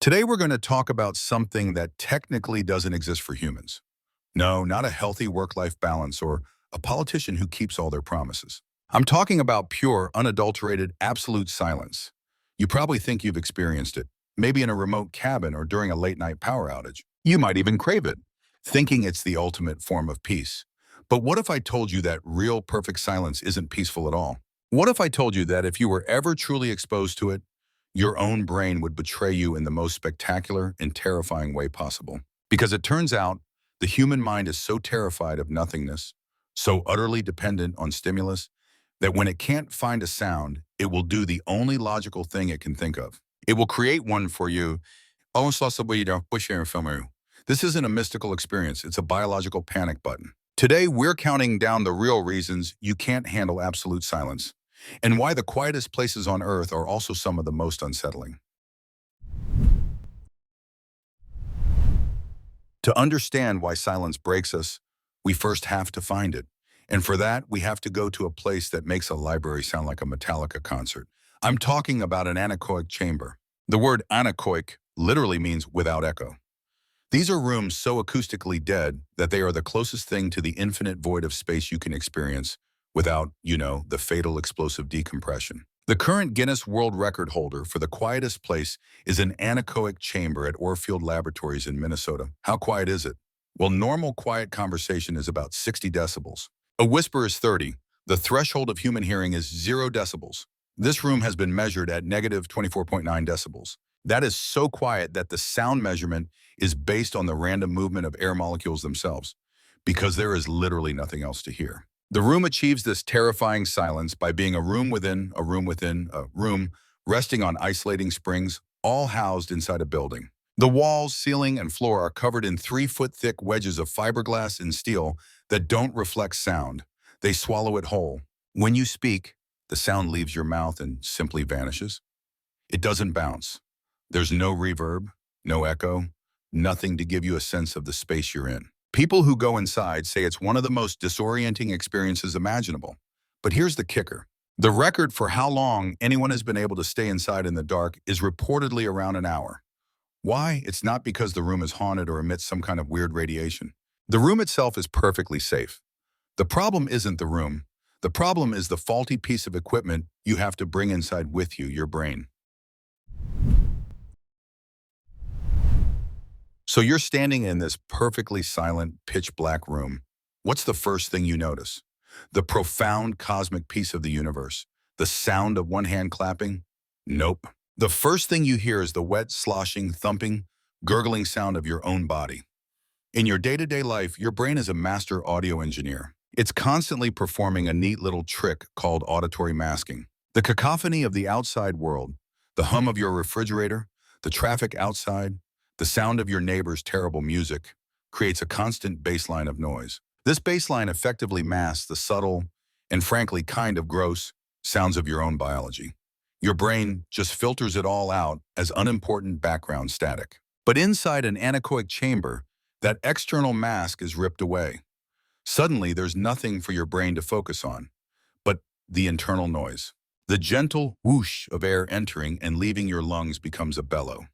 Today we're going to talk about something that technically doesn't exist for humans. No, not a healthy work-life balance or a politician who keeps all their promises. I'm talking about pure, unadulterated, absolute silence. You probably think you've experienced it, maybe in a remote cabin or during a late-night power outage. You might even crave it, thinking it's the ultimate form of peace. But what if I told you that real, perfect silence isn't peaceful at all? What if I told you that if you were ever truly exposed to it, your own brain would betray you in the most spectacular and terrifying way possible? Because it turns out, the human mind is so terrified of nothingness, so utterly dependent on stimulus, that when it can't find a sound, it will do the only logical thing it can think of. It will create one for you. This isn't a mystical experience, it's a biological panic button. Today, we're counting down the real reasons you can't handle absolute silence, and why the quietest places on Earth are also some of the most unsettling. To understand why silence breaks us, we first have to find it. And for that, we have to go to a place that makes a library sound like a Metallica concert. I'm talking about an anechoic chamber. The word anechoic literally means without echo. These are rooms so acoustically dead that they are the closest thing to the infinite void of space you can experience without, the fatal explosive decompression. The current Guinness World Record holder for the quietest place is an anechoic chamber at Orfield Laboratories in Minnesota. How quiet is it? Well, normal quiet conversation is about 60 decibels. A whisper is 30. The threshold of human hearing is 0 decibels. This room has been measured at negative 24.9 decibels. That is so quiet that the sound measurement is based on the random movement of air molecules themselves, because there is literally nothing else to hear. The room achieves this terrifying silence by being a room within a room within a room, resting on isolating springs, all housed inside a building. The walls, ceiling, and floor are covered in 3-foot-thick wedges of fiberglass and steel that don't reflect sound. They swallow it whole. When you speak, the sound leaves your mouth and simply vanishes. It doesn't bounce. There's no reverb, no echo, nothing to give you a sense of the space you're in. People who go inside say it's one of the most disorienting experiences imaginable. But here's the kicker. The record for how long anyone has been able to stay inside in the dark is reportedly around an hour. Why? It's not because the room is haunted or emits some kind of weird radiation. The room itself is perfectly safe. The problem isn't the room. The problem is the faulty piece of equipment you have to bring inside with you, your brain. So you're standing in this perfectly silent, pitch-black room. What's the first thing you notice? The profound cosmic peace of the universe. The sound of one hand clapping? Nope. The first thing you hear is the wet, sloshing, thumping, gurgling sound of your own body. In your day-to-day life, your brain is a master audio engineer. It's constantly performing a neat little trick called auditory masking. The cacophony of the outside world, the hum of your refrigerator, the traffic outside, the sound of your neighbor's terrible music, creates a constant baseline of noise. This baseline effectively masks the subtle and frankly kind of gross sounds of your own biology. Your brain just filters it all out as unimportant background static. But inside an anechoic chamber, that external mask is ripped away. Suddenly, there's nothing for your brain to focus on, but the internal noise. The gentle whoosh of air entering and leaving your lungs becomes a bellow.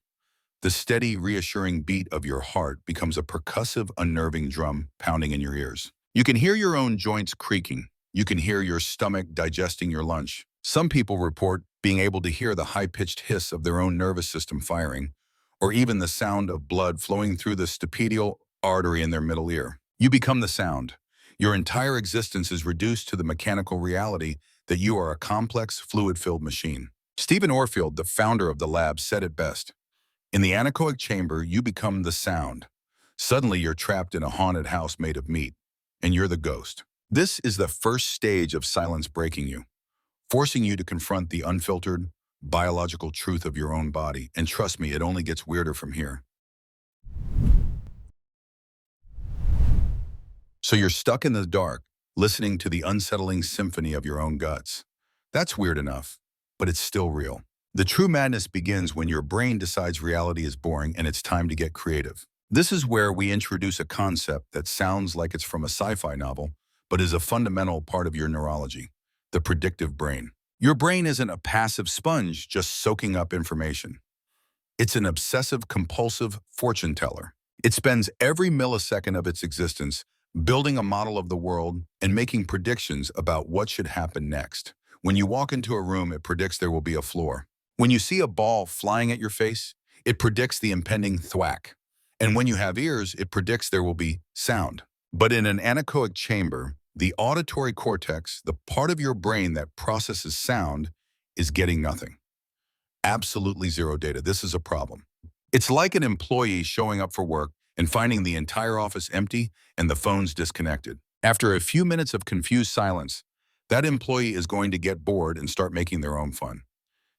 The steady, reassuring beat of your heart becomes a percussive, unnerving drum pounding in your ears. You can hear your own joints creaking. You can hear your stomach digesting your lunch. Some people report being able to hear the high-pitched hiss of their own nervous system firing, or even the sound of blood flowing through the stapedial artery in their middle ear. You become the sound. Your entire existence is reduced to the mechanical reality that you are a complex, fluid-filled machine. Stephen Orfield, the founder of the lab, said it best. In the anechoic chamber, you become the sound. Suddenly, you're trapped in a haunted house made of meat, and you're the ghost. This is the first stage of silence breaking you, forcing you to confront the unfiltered, biological truth of your own body. And trust me, it only gets weirder from here. So you're stuck in the dark, listening to the unsettling symphony of your own guts. That's weird enough, but it's still real. The true madness begins when your brain decides reality is boring and it's time to get creative. This is where we introduce a concept that sounds like it's from a sci-fi novel, but is a fundamental part of your neurology, the predictive brain. Your brain isn't a passive sponge just soaking up information. It's an obsessive-compulsive fortune teller. It spends every millisecond of its existence building a model of the world and making predictions about what should happen next. When you walk into a room, it predicts there will be a floor. When you see a ball flying at your face, it predicts the impending thwack. And when you have ears, it predicts there will be sound. But in an anechoic chamber, the auditory cortex, the part of your brain that processes sound, is getting nothing. Absolutely zero data. This is a problem. It's like an employee showing up for work and finding the entire office empty and the phones disconnected. After a few minutes of confused silence, that employee is going to get bored and start making their own fun.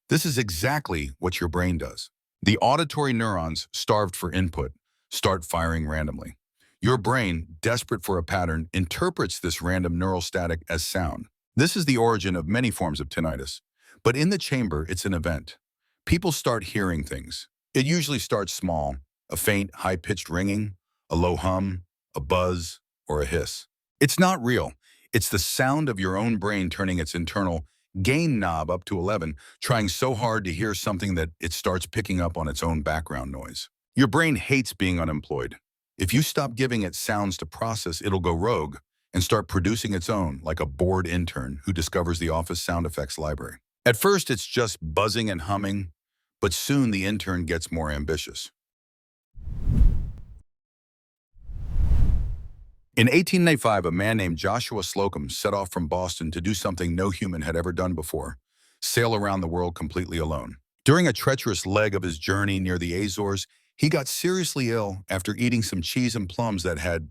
This is exactly what your brain does. The auditory neurons, starved for input, start firing randomly. Your brain, desperate for a pattern, interprets this random neural static as sound. This is the origin of many forms of tinnitus. But in the chamber, it's an event. People start hearing things. It usually starts small, a faint, high-pitched ringing, a low hum, a buzz, or a hiss. It's not real. It's the sound of your own brain turning its internal gain knob up to 11, trying so hard to hear something that it starts picking up on its own background noise. Your brain hates being unemployed. If you stop giving it sounds to process, it'll go rogue and start producing its own, like a bored intern who discovers the office sound effects library. At first, it's just buzzing and humming, but soon the intern gets more ambitious. In 1895, a man named Joshua Slocum set off from Boston to do something no human had ever done before: sail around the world completely alone. During a treacherous leg of his journey near the Azores, he got seriously ill after eating some cheese and plums that had,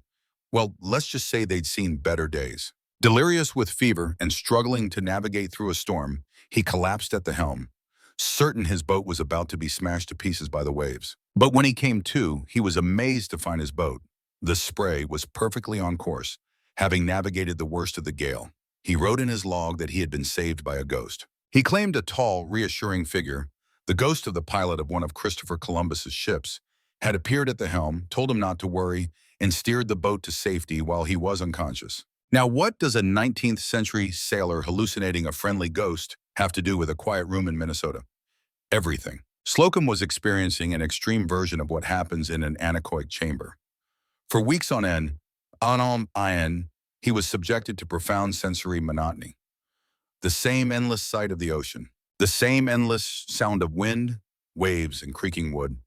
well, let's just say they'd seen better days. Delirious with fever and struggling to navigate through a storm, he collapsed at the helm, certain his boat was about to be smashed to pieces by the waves. But when he came to, he was amazed to find his boat, the Spray, was perfectly on course, having navigated the worst of the gale. He wrote in his log that he had been saved by a ghost. He claimed a tall, reassuring figure, the ghost of the pilot of one of Christopher Columbus's ships, had appeared at the helm, told him not to worry, and steered the boat to safety while he was unconscious. Now, what does a 19th century sailor hallucinating a friendly ghost have to do with a quiet room in Minnesota? Everything. Slocum was experiencing an extreme version of what happens in an anechoic chamber. For weeks on end, he was subjected to profound sensory monotony. The same endless sight of the ocean, the same endless sound of wind, waves, and creaking wood.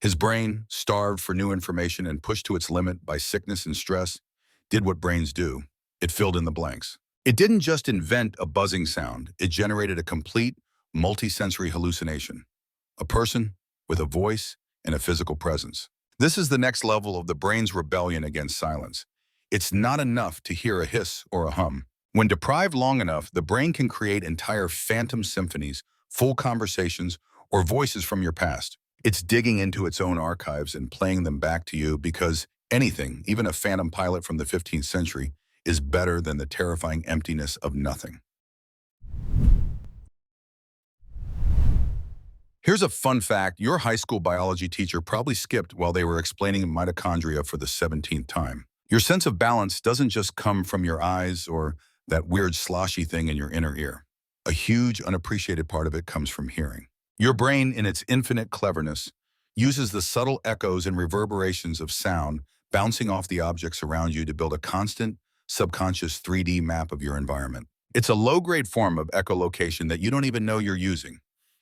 His brain, starved for new information and pushed to its limit by sickness and stress, did what brains do. It filled in the blanks. It didn't just invent a buzzing sound, it generated a complete, multisensory hallucination. A person with a voice and a physical presence. This is the next level of the brain's rebellion against silence. It's not enough to hear a hiss or a hum. When deprived long enough, the brain can create entire phantom symphonies, full conversations, or voices from your past. It's digging into its own archives and playing them back to you because anything, even a phantom pilot from the 15th century, is better than the terrifying emptiness of nothing. Here's a fun fact your high school biology teacher probably skipped while they were explaining mitochondria for the 17th time. Your sense of balance doesn't just come from your eyes or that weird sloshy thing in your inner ear. A huge, unappreciated part of it comes from hearing. Your brain, in its infinite cleverness, uses the subtle echoes and reverberations of sound bouncing off the objects around you to build a constant, subconscious 3D map of your environment. It's a low-grade form of echolocation that you don't even know you're using.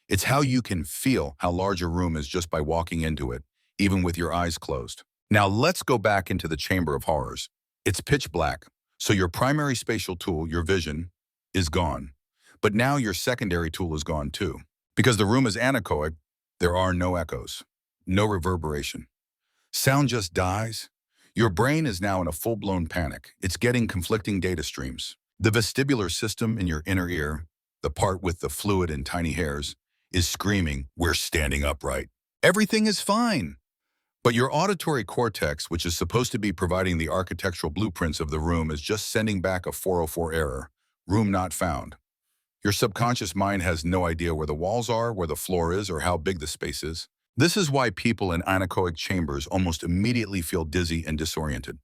It's how you can feel how large a room is just by walking into it, even with your eyes closed. Now let's go back into the Chamber of Horrors. It's pitch black, so your primary spatial tool, your vision, is gone. But now your secondary tool is gone too. Because the room is anechoic, there are no echoes, no reverberation. Sound just dies. Your brain is now in a full-blown panic. It's getting conflicting data streams. The vestibular system in your inner ear, the part with the fluid and tiny hairs, is screaming, "We're standing upright. Everything is fine." But your auditory cortex, which is supposed to be providing the architectural blueprints of the room, is just sending back a 404 error, room not found. Your subconscious mind has no idea where the walls are, where the floor is, or how big the space is. This is why people in anechoic chambers almost immediately feel dizzy and disoriented.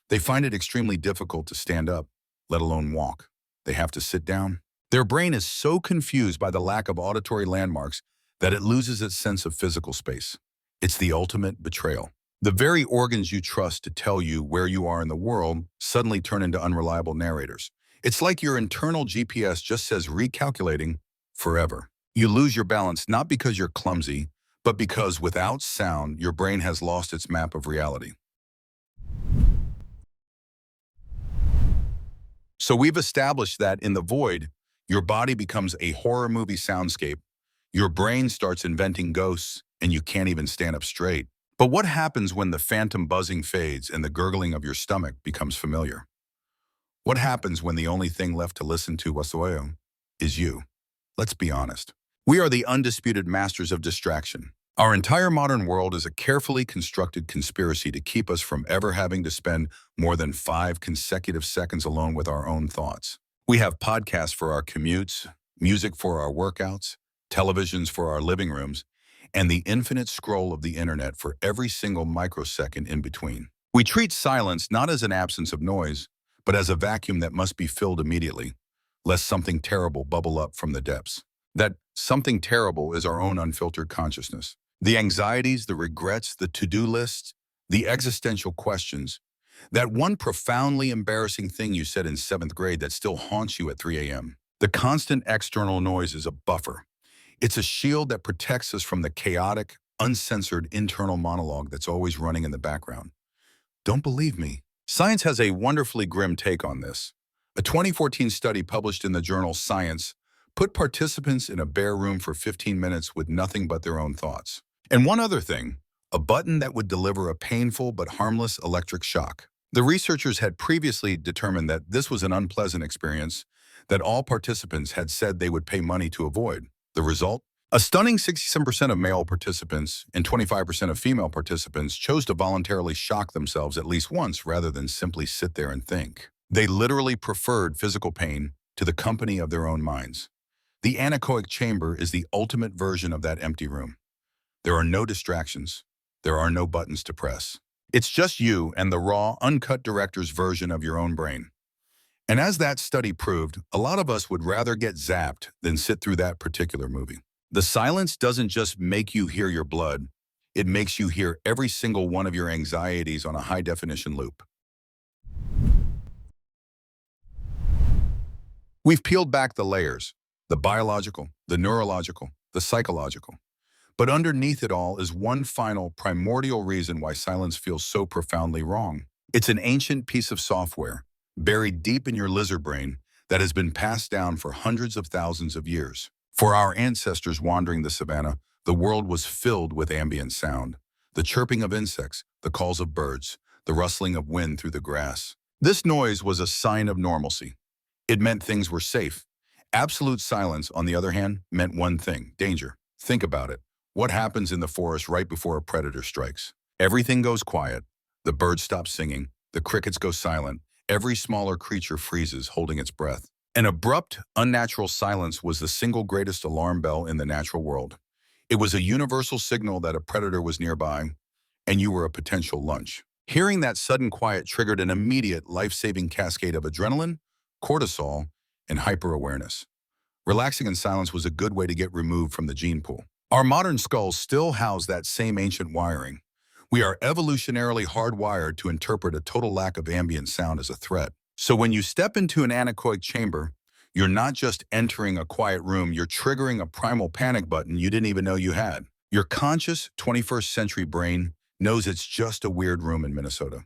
They find it extremely difficult to stand up, let alone walk. They have to sit down. Their brain is so confused by the lack of auditory landmarks that it loses its sense of physical space. It's the ultimate betrayal. The very organs you trust to tell you where you are in the world suddenly turn into unreliable narrators. It's like your internal GPS just says recalculating forever. You lose your balance not because you're clumsy, but because without sound, your brain has lost its map of reality. So we've established that in the void, your body becomes a horror movie soundscape. Your brain starts inventing ghosts, and you can't even stand up straight. But what happens when the phantom buzzing fades and the gurgling of your stomach becomes familiar? What happens when the only thing left to listen to whatsoever is you? Let's be honest. We are the undisputed masters of distraction. Our entire modern world is a carefully constructed conspiracy to keep us from ever having to spend more than 5 consecutive seconds alone with our own thoughts. We have podcasts for our commutes, music for our workouts, televisions for our living rooms, and the infinite scroll of the internet for every single microsecond in between. We treat silence not as an absence of noise, but as a vacuum that must be filled immediately, lest something terrible bubble up from the depths. That something terrible is our own unfiltered consciousness. The anxieties, the regrets, the to-do lists, the existential questions. That one profoundly embarrassing thing you said in 7th grade that still haunts you at 3 a.m. The constant external noise is a buffer. It's a shield that protects us from the chaotic, uncensored internal monologue that's always running in the background. Don't believe me? Science has a wonderfully grim take on this. A 2014 study published in the journal Science put participants in a bare room for 15 minutes with nothing but their own thoughts. And one other thing, a button that would deliver a painful but harmless electric shock. The researchers had previously determined that this was an unpleasant experience that all participants had said they would pay money to avoid. The result? A stunning 67% of male participants and 25% of female participants chose to voluntarily shock themselves at least once rather than simply sit there and think. They literally preferred physical pain to the company of their own minds. The anechoic chamber is the ultimate version of that empty room. There are no distractions. There are no buttons to press. It's just you and the raw, uncut director's version of your own brain. And as that study proved, a lot of us would rather get zapped than sit through that particular movie. The silence doesn't just make you hear your blood, it makes you hear every single one of your anxieties on a high-definition loop. We've peeled back the layers, the biological, the neurological, the psychological. But underneath it all is one final, primordial reason why silence feels so profoundly wrong. It's an ancient piece of software, buried deep in your lizard brain, that has been passed down for hundreds of thousands of years. For our ancestors wandering the savannah, the world was filled with ambient sound. The chirping of insects, the calls of birds, the rustling of wind through the grass. This noise was a sign of normalcy. It meant things were safe. Absolute silence, on the other hand, meant one thing: danger. Think about it. What happens in the forest right before a predator strikes? Everything goes quiet. The birds stop singing. The crickets go silent. Every smaller creature freezes, holding its breath. An abrupt, unnatural silence was the single greatest alarm bell in the natural world. It was a universal signal that a predator was nearby, and you were a potential lunch. Hearing that sudden quiet triggered an immediate, life-saving cascade of adrenaline, cortisol, and hyper-awareness. Relaxing in silence was a good way to get removed from the gene pool. Our modern skulls still house that same ancient wiring. We are evolutionarily hardwired to interpret a total lack of ambient sound as a threat. So when you step into an anechoic chamber, you're not just entering a quiet room, you're triggering a primal panic button you didn't even know you had. Your conscious 21st century brain knows it's just a weird room in Minnesota,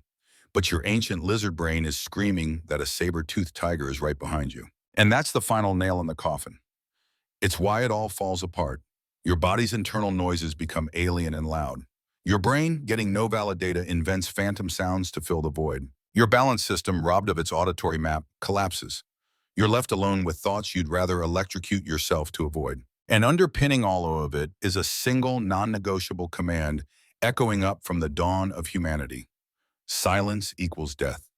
but your ancient lizard brain is screaming that a saber-toothed tiger is right behind you. And that's the final nail in the coffin. It's why it all falls apart. Your body's internal noises become alien and loud. Your brain, getting no valid data, invents phantom sounds to fill the void. Your balance system, robbed of its auditory map, collapses. You're left alone with thoughts you'd rather electrocute yourself to avoid. And underpinning all of it is a single, non-negotiable command echoing up from the dawn of humanity. Silence equals death.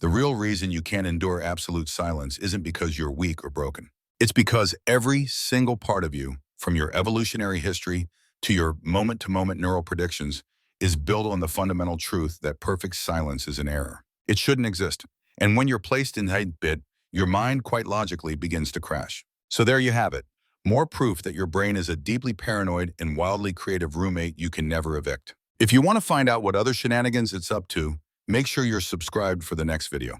The real reason you can't endure absolute silence isn't because you're weak or broken. It's because every single part of you, from your evolutionary history to your moment-to-moment neural predictions, is built on the fundamental truth that perfect silence is an error. It shouldn't exist. And when you're placed in that bit, your mind quite logically begins to crash. So there you have it. More proof that your brain is a deeply paranoid and wildly creative roommate you can never evict. If you want to find out what other shenanigans it's up to, make sure you're subscribed for the next video.